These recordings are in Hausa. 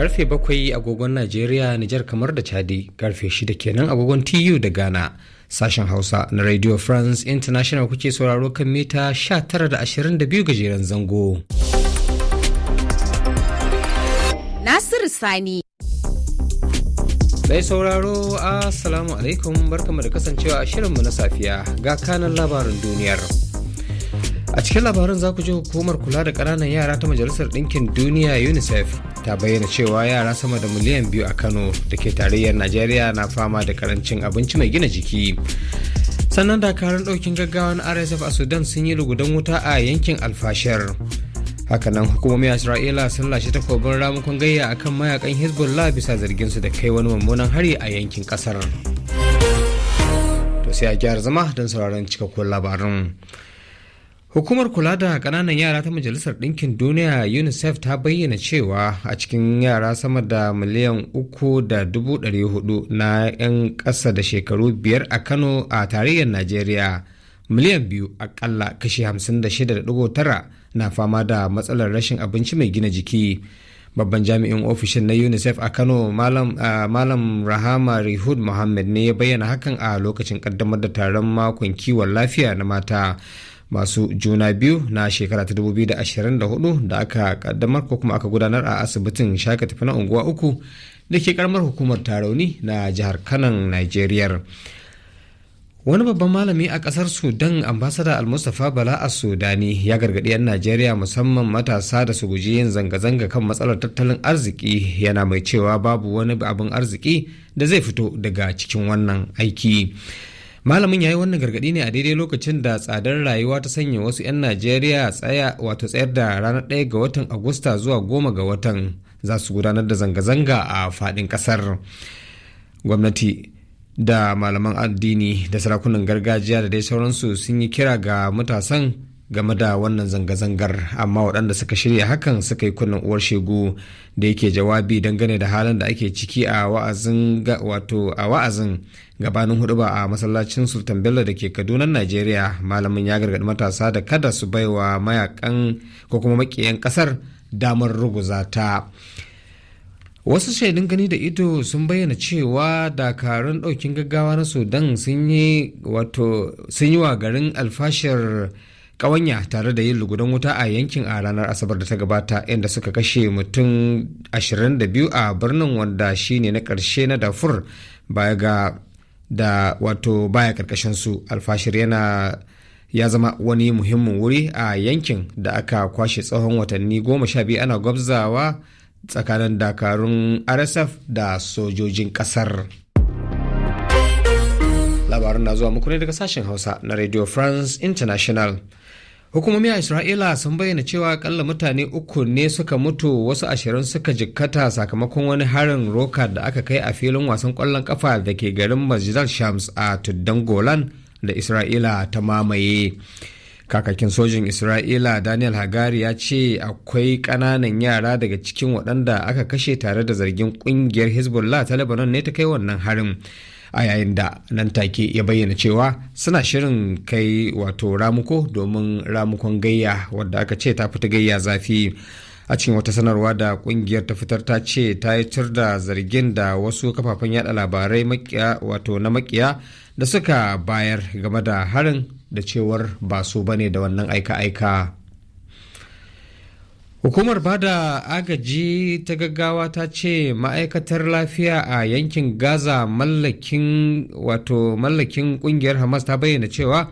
karfe 7 agogon Najeriya, Nijar kamar da Chadi, karfe 6 kenan agogon TU da Ghana. Sashen Hausa na Radio France International kuke sauraro kan mita 19:22 gajeren zango. Nasiru Sani. Mai sauraro, Assalamu alaikum, barkamu da kasancewa a shirinmu na safiya ga kanan labarin duniyar. A cikin labarin za ku ji hukumar kula da ƙananan yara ta Majalisar Ɗinkin Duniya UNICEF ta bayyana cewa yara sama da miliyan 2 a Kano da ke tarayyar Najeriya na fama da karancin abinci mai gina jiki. Sannan dakarun ɗaukin gaggawa na RSF a Sudan sun yi lugudan wuta a yankin Alfashar. Hakanan hukumomin Isra'ila sun lashe takobin ramukon gayya akan mayakan Hezbollah bisa zarginsu da kai wani mummunan hari a yankin kasar. To sai a gyara zama don sauraron cikakkun labarin. Hukumar kula da ƙananan yara ta Majalisar Ɗinkin Duniya UNICEF ta bayyana cewa a cikin yara sama da miliyan 3.400 na 'yan ƙasa da shekaru 5 a Kano a tarayyar Najeriya, miliyan 2 akalla kashi 56.9 na fama da matsalar rashin abinci mai gina jiki. Babban jami'in ofishin na UNICEF a Kano, Malam Rahama Rihud Muhammad ne ya bayyana hakan a lokacin ƙaddamar da taron makon kiwon lafiya na mata masu juna biyu na shekara ta 2024 da aka kaddamar ko kuma aka gudanar a asibitin Shaka Tafi na unguwa 3 da ke karamar hukumar Tarauni na jihar Kanan, Nigeria. Wani babban malami a kasar Sudan, ambasada Al-Mustapha Bala As-Sudani, ya gargaɗi 'yan Najeriya musamman matasa da su guji yin zanga-zanga kan matsalar tattalin arziki, yana mai cewa babu wani abin arziki da zai fito daga cikin wannan aiki. Malamin ya yi wannan gargaɗi ne a daidai lokacin da tsadar rayuwa ta sanya wasu 'yan Najeriya tsayar da ranar 1 ga watan Agusta zuwa 10 ga watan za su gudanar da zanga-zanga a faɗin ƙasar. Gwamnati da malaman addini da sarakunan gargajiya da dai sauransu sun yi kira ga matasan game da wannan zanga-zangar, amma waɗanda suka shirya hakan suka yi kunnen uwar shegu. Da yake jawabi dangane da halin da ake ciki a wa'azin gabanin huduba a masallacin Sultan Bello da ke Kaduna, Najeriya, malamin ya gargaɗi matasa da kada su baiwa mayakan ko kuma makiyan ƙasar damar ruguza ta. Wasu shaidun gani da ido sun bayyana cewa dakarun ɗaukin gaggawa na Sudan sun yi wa garin Alfashir ƙawanya tare da yin lugudan wuta a yankin a ranar Asabar da ta gabata, inda suka kashe mutum 22 a birnin, wanda shine na ƙarshe na Darfur baya karkashin su. Alfashir ya zama wani muhimmin wuri a yankin da aka kwashe tsawon watanni 12 ana gwabzawa tsakanin dakarun RSF da sojojin ƙasar. Labarin na zuwa muku ne daga sashen Hausa na Radio France International. Hukumomi a Isra'ila sun bayyana cewa akalla mutane 3 ne suka mutu, wasu 20 suka jikkata sakamakon wani harin roka da aka kai a filin wasan ƙwallon kafa da ke garin Masjid Shams a tuddan Golan da Isra'ila ta mamaye. Kakakin sojin Isra'ila Daniel Hagari ya ce akwai ƙananan yara daga cikin waɗanda aka kashe tare da zargin ƙungiyar Hezbollah ta Lebanon ne ta kai wannan harin, a yayin da nan take ya bayyana cewa suna shirin kai ramuko domin ramukon gayya wadda aka ce ta fita gayya zafi. A cikin wata sanarwa da kungiyar ta fitar, ta ce ta yi tur da zargin da wasu kafafen yada labarai na makiya da suka bayar game da harin, da cewar ba su bane da wannan aika-aika. Hukumar bada agaji ta gaggawa ta ce ma'aikatar lafiya a yankin Gaza mallakin kungiyar Hamas ta bayyana cewa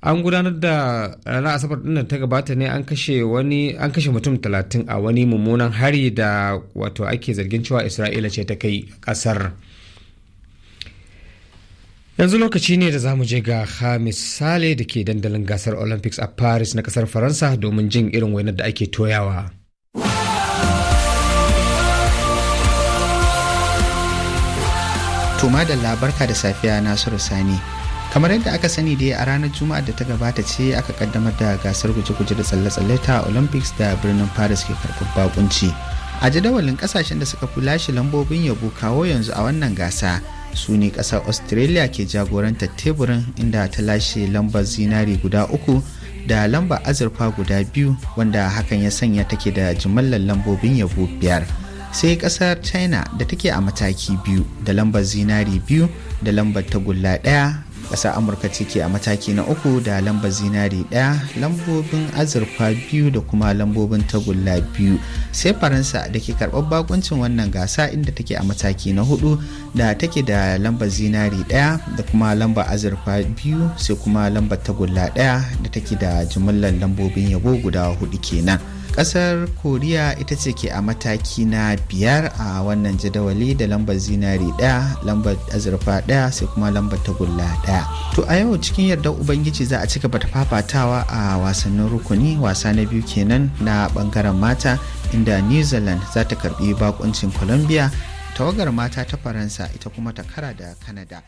an gudanar da ranar Asabar din ta gabata ne an kashe mutum 30 a wani mummunan hari da ake zargin cewa Isra'ila ce ta kai kasar. Yanzu lokaci ne da za mu je ga Hamis Sale da ke dandalin gasar Olympics a Paris na kasar Faransa domin jin irin wainar da ake toyawa. Tuma da labarka da safiya, Nasiru Sani. Kamar yadda aka sani dai a ranar Juma'a da ta gabata ce aka kaddamar da gasar guje-guje da tsalle-tsalle ta Olympics da birnin Paris ke karɓar bakunci. A jadawalin kasashen da suka fi lashe lambobin yabo kawo yanzu a wannan gasa su ne kasar Australia ke jagorantar teburin, inda ta lashe lambar zinari guda 3 da lambar azurfa guda 2, wanda hakan ya sanya take da jimallar lambobin yabo 5. sai kasar China da take a mataki 2 da lambar zinari 2 da lambar tagulla 1. Ƙasar Amurka ce ke a mataki na 3 da lambar zinari 1, lambobin azurfa 2 da kuma lambobin tagulla 2. Sai Faransa da ke karɓar bakuncin wannan gasa inda take a mataki na 4 da take da lambar zinari 1 da kuma lambar azurfa 2 sai kuma lambar tagulla 1 da take da jimillar lambobin yabo guda 4 kenan. Kasar Koriya ita ce ke a mataki na 5 a wannan jadawali da lambar zinari 1, lambar azurfa 1 sai kuma lambar tagulla 1. To a yau cikin yardar Ubangiji za a ci gaba da fafatawa a wasannin rukuni, wasa na biyu kenan na bangaren mata inda New Zealand za ta karbi bakuncin Colombia, tawagar mata ta Faransa ita kuma ta kara da Canada.